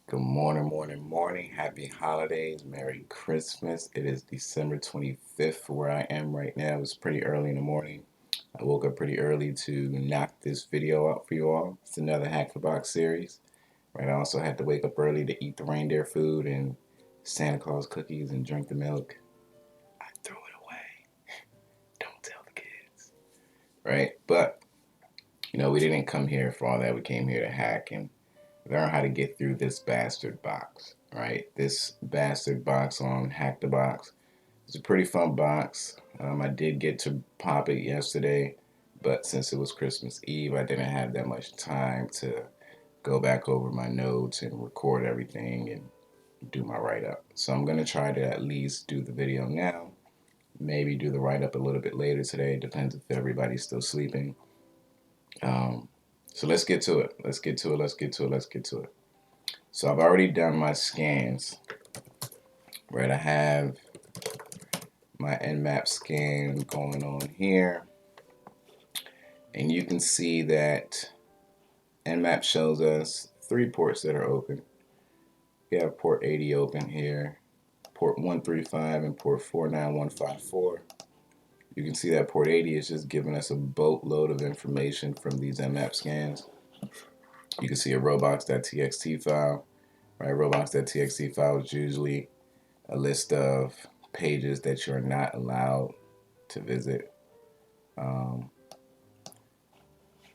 Good morning, morning, morning. Happy holidays. Merry Christmas. It is December 25th where I am right now. It's pretty early in the morning. I woke up pretty early to knock this video out for you all. It's another Hack the Box series. Right. I also had to wake up early to eat the reindeer food and Santa Claus cookies and drink the milk. I threw it away. Don't tell the kids. Right. But, we didn't come here for all that. We came here to hack and learn how to get through this bastard box, right? This bastard box on Hack the Box. It's a pretty fun box. I did get to pop it yesterday, but since it was Christmas Eve, I didn't have that much time to go back over my notes and record everything and do my write-up. So I'm going to try to at least do the video now, maybe do the write-up a little bit later today. Depends if everybody's still sleeping. Um, so let's get to it. Let's get to it. So I've already done my scans, right? I have my Nmap scan going on here. And you can see that Nmap shows us 3 ports that are open. We have port 80 open here, port 135 and port 49154. You can see that port 80 is just giving us a boatload of information from these Nmap scans. You can see a robots.txt file, right? Robots.txt file is usually a list of pages that you're not allowed to visit.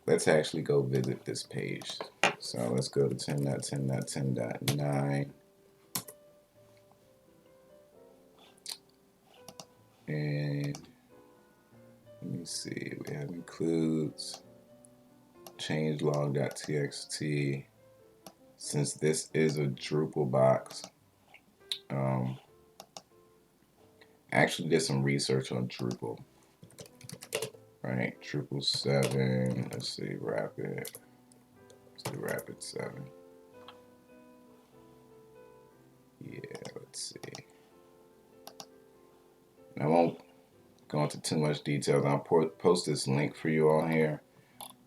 Let's actually go visit this page. So let's go to 10.10.10.9. And let me see, we have includes changelog.txt. Since this is a Drupal box, I actually did some research on Drupal. Right, Drupal 7, let's see, Rapid 7. Yeah, let's see. I won't go into too much details. I'll post this link for you all here.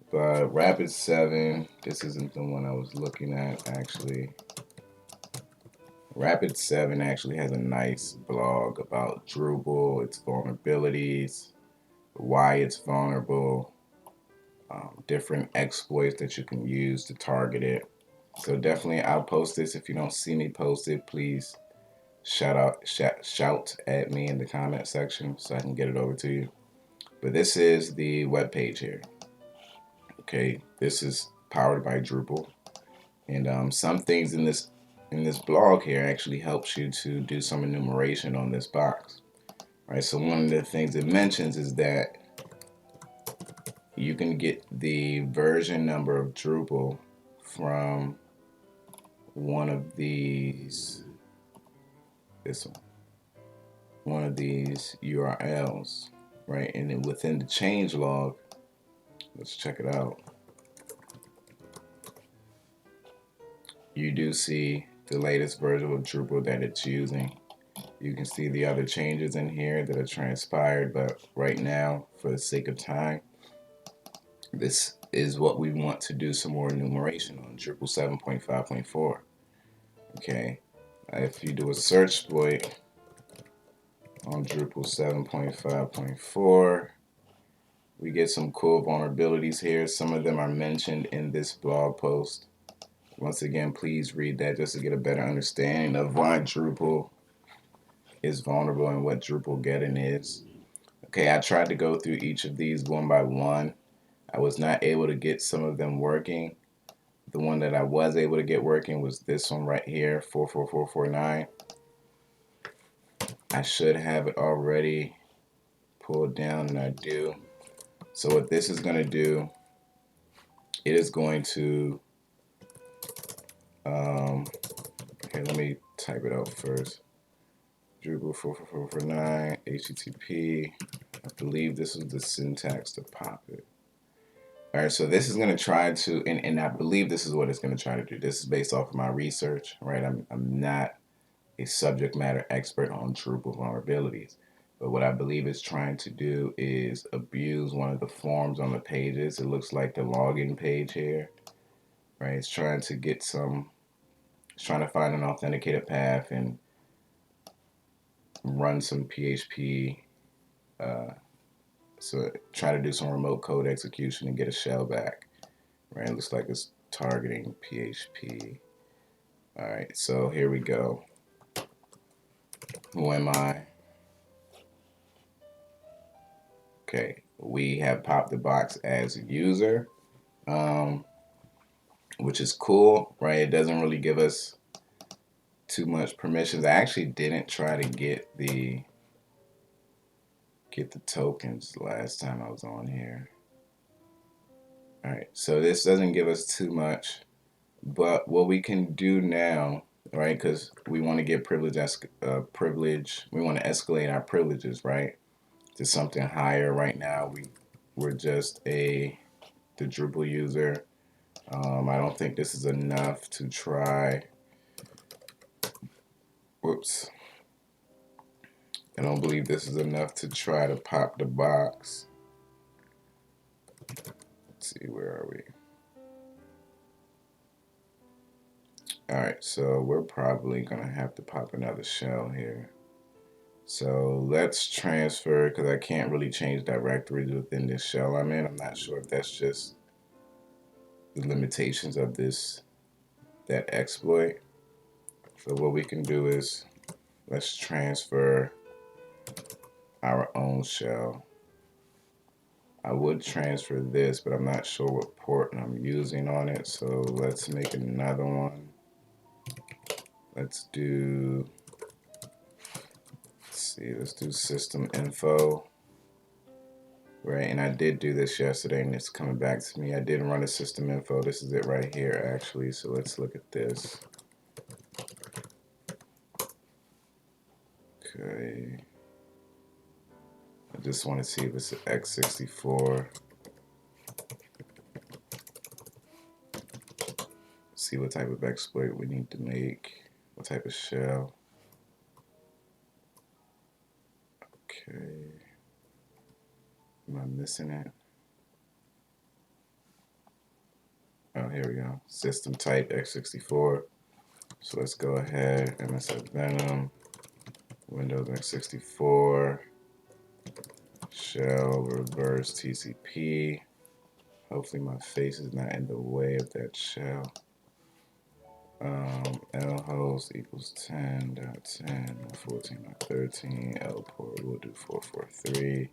But Rapid 7, this isn't the one I was looking at actually. Rapid 7 actually has a nice blog about Drupal, its vulnerabilities, why it's vulnerable, different exploits that you can use to target it. So definitely I'll post this. If you don't see me post it, please shout at me in the comment section so I can get it over to you. But this is the web page here. Okay, this is powered by Drupal, and some things in this blog here actually helps you to do some enumeration on this box. Right, so one of the things it mentions is that you can get the version number of Drupal from one of these, one of these URLs, right? And then within the changelog, let's check it out. You do see the latest version of Drupal that it's using. You can see the other changes in here that are transpired, but right now, for the sake of time, this is what we want to do some more enumeration on Drupal 7.5.4. Okay, if you do a search exploit on Drupal 7.5.4, we get some cool vulnerabilities here. Some of them are mentioned in this blog post. Once again, please read that just to get a better understanding of why Drupal is vulnerable and what Drupal getting is. Okay, I tried to go through each of these one by one. I was not able to get some of them working. The one that I was able to get working was this one right here, 44449. I should have it already pulled down, and I do. So what this is going to do, it is going to, okay, let me type it out first. Drupal 44449, HTTP. I believe this is the syntax to pop it. All right, so this is going to try to, and I believe this is what it's going to try to do. This is based off of my research, right? I'm not a subject matter expert on Drupal vulnerabilities. But what I believe it's trying to do is abuse one of the forms on the pages. It looks like the login page here, right? It's trying to get some It's trying to find an authenticated path and run some PHP. So try to do some remote code execution and get a shell back. Right, looks like it's targeting PHP. All right, so here we go. Who am I? Okay, we have popped the box as a user, which is cool, right? It doesn't really give us too much permissions. I actually didn't try to get the tokens last time I was on here. All right, so this doesn't give us too much, but what we can do now, right? Because we want to get privilege. We want to escalate our privileges, right, to something higher. Right now, we're just the Drupal user. I don't think this is enough to try. Whoops. I don't believe this is enough to try to pop the box. Let's see, where are we? Alright, so we're probably going to have to pop another shell here. So let's transfer, because I can't really change directories within this shell I'm in. I'm not sure if that's just the limitations of that exploit. So what we can do is let's transfer our own shell. I would transfer this, but I'm not sure what port I'm using on it. So let's make another one. Let's do system info. Right, and I did do this yesterday and it's coming back to me. I did run a system info. This is it right here actually. So let's look at this. Okay. I just want to see if it's an x64. See what type of exploit we need to make. What type of shell. Okay. Am I missing it? Oh, here we go. System type x64. So let's go ahead and let's have Venom, Windows x64, shell reverse TCP. Hopefully my face is not in the way of that shell. Lhost equals 10.10, 14.13, L port, we'll do 443.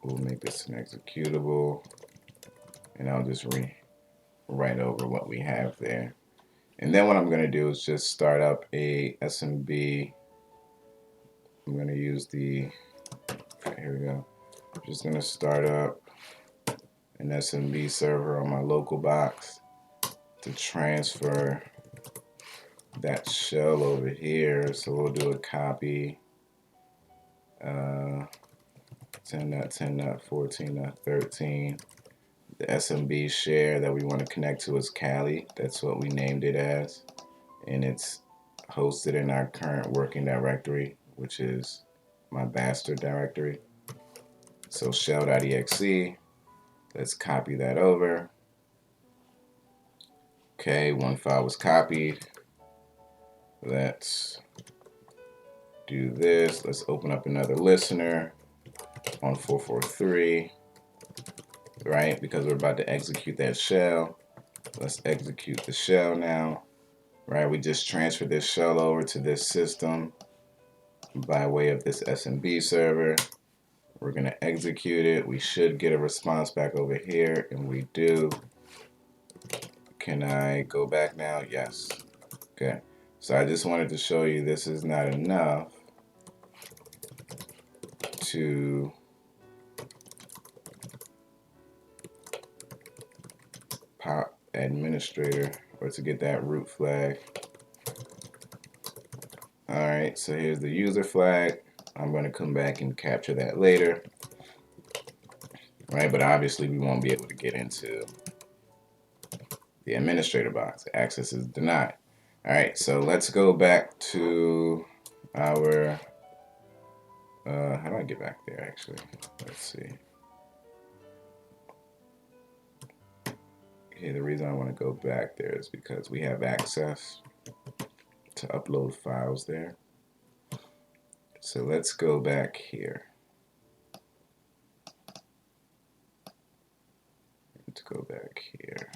We'll make this an executable, and I'll just write over what we have there. And then what I'm going to do is just start up a SMB. I'm going to use here we go. I'm just going to start up an SMB server on my local box to transfer that shell over here. So we'll do a copy 10.10.14.13. The SMB share that we want to connect to is Cali. That's what we named it as. And it's hosted in our current working directory, which is my bastard directory. So shell.exe, let's copy that over. Okay, one file was copied. Let's do this. Let's open up another listener on 443, right? Because we're about to execute that shell. Let's execute the shell now, right? We just transferred this shell over to this system by way of this SMB server. We're going to execute it. We should get a response back over here, and we do. Can I go back now? Yes. Okay. So I just wanted to show you this is not enough to pop administrator or to get that root flag. Alright, so here's the user flag. I'm going to come back and capture that later. Right, but obviously we won't be able to get into the administrator box. Access is denied. Alright, so let's go back to our how do I get back there actually? Let's see. Okay, the reason I want to go back there is because we have access to upload files there. So let's go back here. Let's go back here.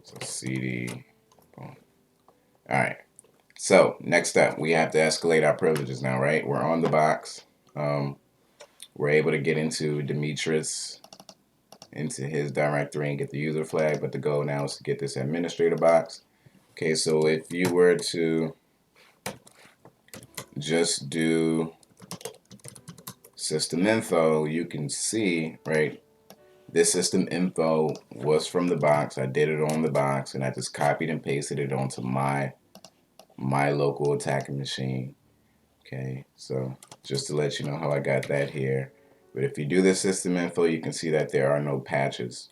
So CD, boom. All right. So next up, we have to escalate our privileges now, right? We're on the box. We're able to get into Demetrius, into his directory and get the user flag, but the goal now is to get this administrator box. Okay, so if you were to just do system info, you can see, right, this system info was from the box. I did it on the box, and I just copied and pasted it onto my local attacking machine. Okay, so just to let you know how I got that here. But if you do the system info, you can see that there are no patches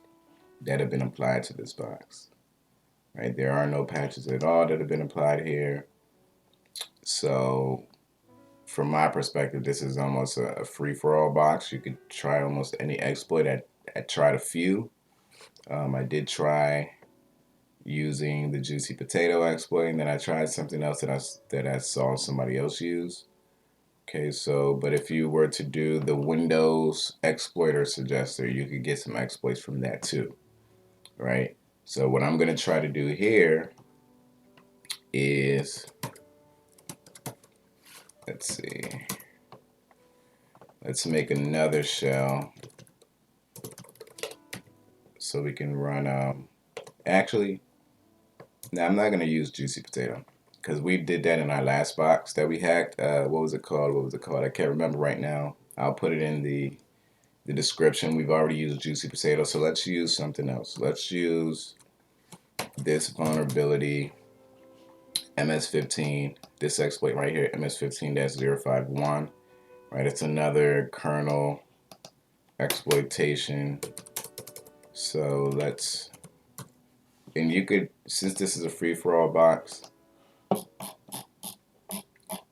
that have been applied to this box. Right, there are no patches at all that have been applied here. So from my perspective, this is almost a free-for-all box. You could try almost any exploit. I tried a few. I did try using the juicy potato exploit, and then I tried something else that I saw somebody else use. Okay, so but if you were to do the Windows exploiter suggester, you could get some exploits from that too, right? So what I'm going to try to do here is, let's see, let's make another shell so we can run, actually, now I'm not going to use juicy potato because we did that in our last box that we hacked. What was it called? What was it called? I can't remember right now. I'll put it in the description. We've already used juicy potato, so let's use something else. Let's use this vulnerability MS15, this exploit right here, MS15-051, right? It's another kernel exploitation. So let's, and you could, since this is a free-for-all box,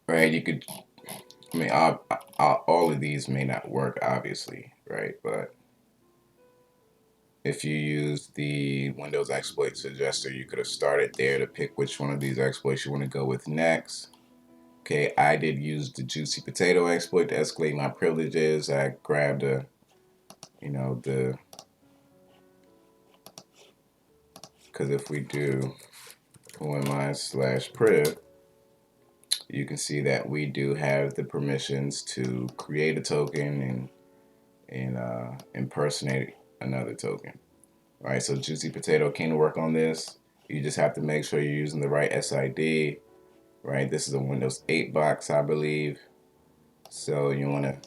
right, you could, I mean, all of these may not work, obviously, right? But if you use the Windows exploit suggester, you could have started there to pick which one of these exploits you want to go with next. Okay, I did use the juicy potato exploit to escalate my privileges. I grabbed a, because if we do OMI/priv, you can see that we do have the permissions to create a token and impersonate another token. All right, so juicy potato can work on this. You just have to make sure you're using the right SID. Right, this is a Windows 8 box, I believe. So you want to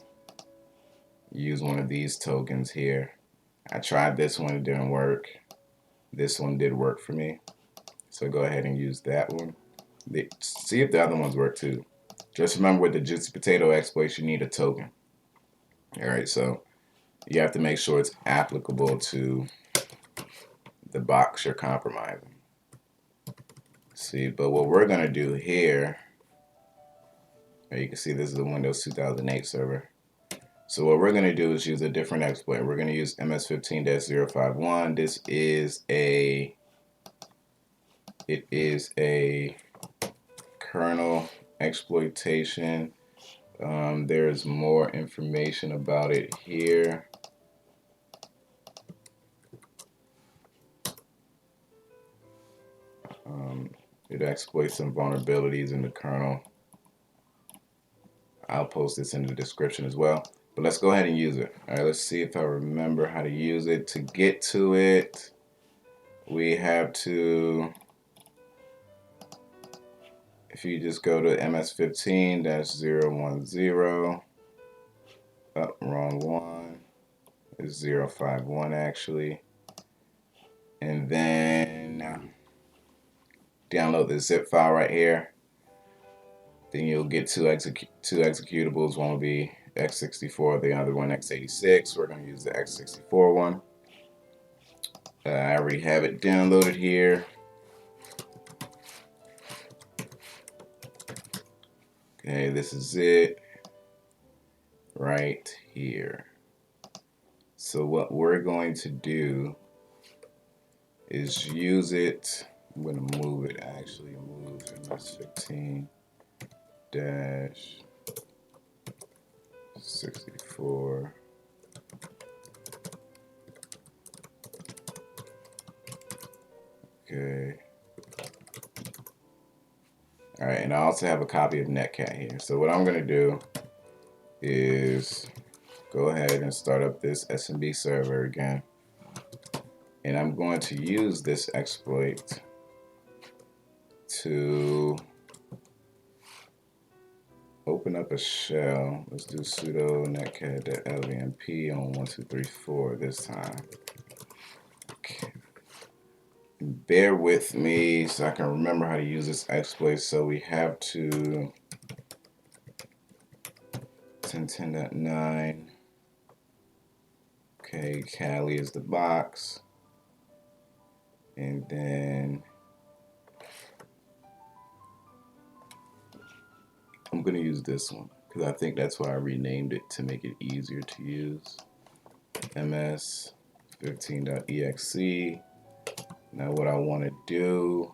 use one of these tokens here. I tried this one, it didn't work. This one did work for me. So go ahead and use that one. See if the other ones work too. Just remember with the juicy potato exploits, you need a token. All right, so you have to make sure it's applicable to the box you're compromising. See, but what we're gonna do here, you can see this is a Windows 2008 server. So what we're gonna do is use a different exploit. We're gonna use MS15-051. This is a, it is a kernel exploitation. There's more information about it here. It exploits some vulnerabilities in the kernel. I'll post this in the description as well. But let's go ahead and use it. All right, let's see if I remember how to use it. To get to it, we have to, if you just go to MS15-010, oh, wrong one, it's 051 actually. And then download the zip file right here. Then you'll get two executables. One will be x64, the other one x86. We're going to use the x64 one. I already have it downloaded here. Okay, this is it right here. So what we're going to do is use it. I'm going to move it, actually move MS15 dash 64. Okay. All right, and I also have a copy of Netcat here. So what I'm going to do is go ahead and start up this SMB server again. And I'm going to use this exploit to open up a shell. Let's do sudo netcat.lvmp on 1234 this time. Okay. Bear with me so I can remember how to use this exploit. So we have to 10.10.9. Okay, Cali is the box. And then I'm going to use this one because I think that's why I renamed it, to make it easier to use. ms15.exe. Now what I want to do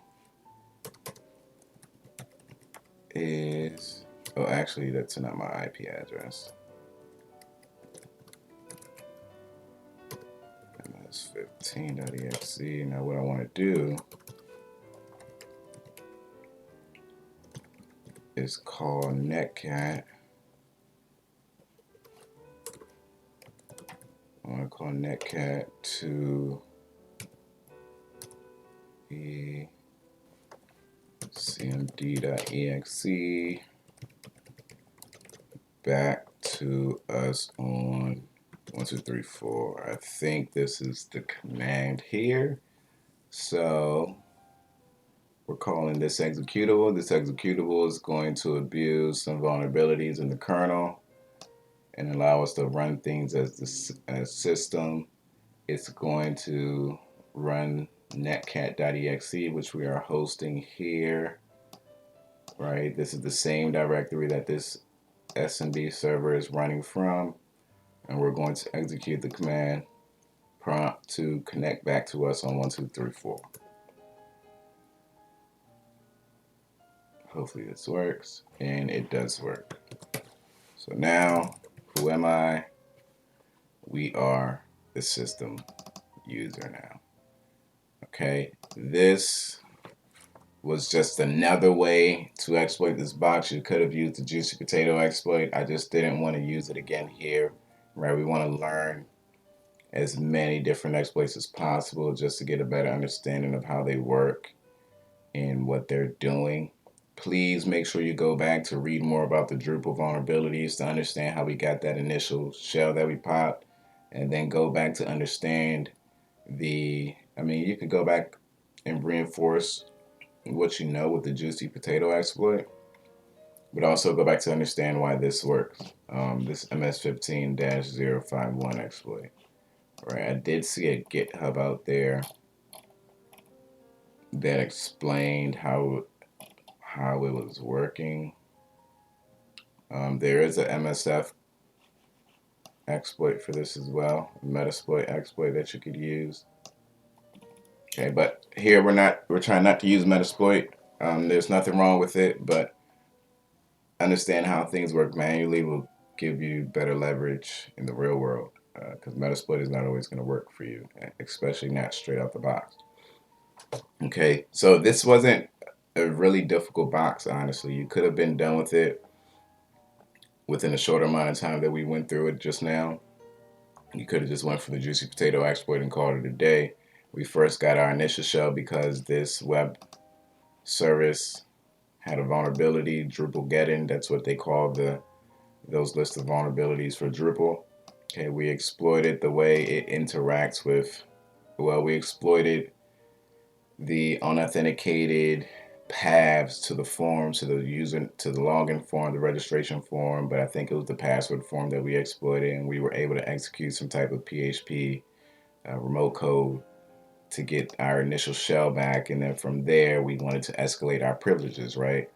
is, oh, actually that's not my IP address. ms15.exe. Now what I want to do is call netcat. I want to call netcat to cmd.exe back to us on 1234. I think this is the command here. So we're calling this executable. This executable is going to abuse some vulnerabilities in the kernel and allow us to run things as system. It's going to run netcat.exe, which we are hosting here. Right, this is the same directory that this SMB server is running from, and we're going to execute the command prompt to connect back to us on 1234. Hopefully this works, and it does work. So now, who am I? We are the system user now. Okay, this was just another way to exploit this box. You could have used the juicy potato exploit. I just didn't want to use it again here. Right, we want to learn as many different exploits as possible just to get a better understanding of how they work and what they're doing. Please make sure you go back to read more about the Drupal vulnerabilities to understand how we got that initial shell that we popped, and then go back to understand you could go back and reinforce what you know with the juicy potato exploit, but also go back to understand why this works, this MS15-051 exploit. Right, I did see a GitHub out there that explained how it was working. There is a MSF exploit for this as well, a Metasploit exploit that you could use. Okay, but here we're trying not to use Metasploit. There's nothing wrong with it, but understand how things work manually will give you better leverage in the real world, because Metasploit is not always going to work for you, especially not straight out the box. Okay, so this wasn't a really difficult box, honestly. You could have been done with it within a shorter amount of time that we went through it just now. You could have just went for the juicy potato exploit and called it a day. We first got our initial shell because this web service had a vulnerability, Drupal getting. That's what they call those lists of vulnerabilities for Drupal. Okay, we exploited the way it interacts with, well, we exploited the unauthenticated paths to the form, to the user, to the login form, the registration form, but I think it was the password form that we exploited, and we were able to execute some type of PHP remote code to get our initial shell back, and then from there we wanted to escalate our privileges, right?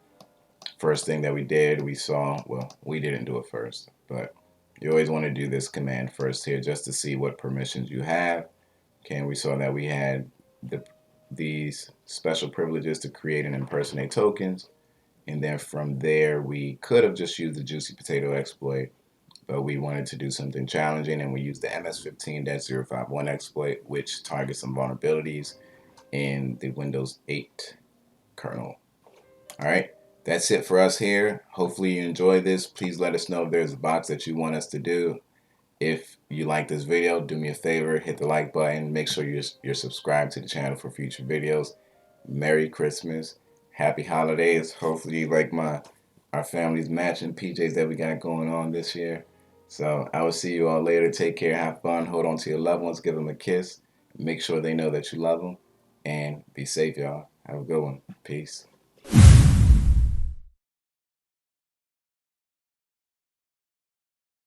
First thing that we did, we saw, well, we didn't do it first, but you always want to do this command first here just to see what permissions you have. Okay, and we saw that we had the these special privileges to create and impersonate tokens. And then from there, we could have just used the juicy potato exploit, but we wanted to do something challenging, and we used the MS15-051 exploit, which targets some vulnerabilities in the Windows 8 kernel. All right, that's it for us here. Hopefully you enjoy this. Please let us know if there's a box that you want us to do. If you like this video, do me a favor, hit the like button. Make sure you're subscribed to the channel for future videos. Merry Christmas. Happy holidays. Hopefully you like our family's matching PJs that we got going on this year. So I will see you all later. Take care. Have fun. Hold on to your loved ones. Give them a kiss. Make sure they know that you love them. And be safe, y'all. Have a good one. Peace.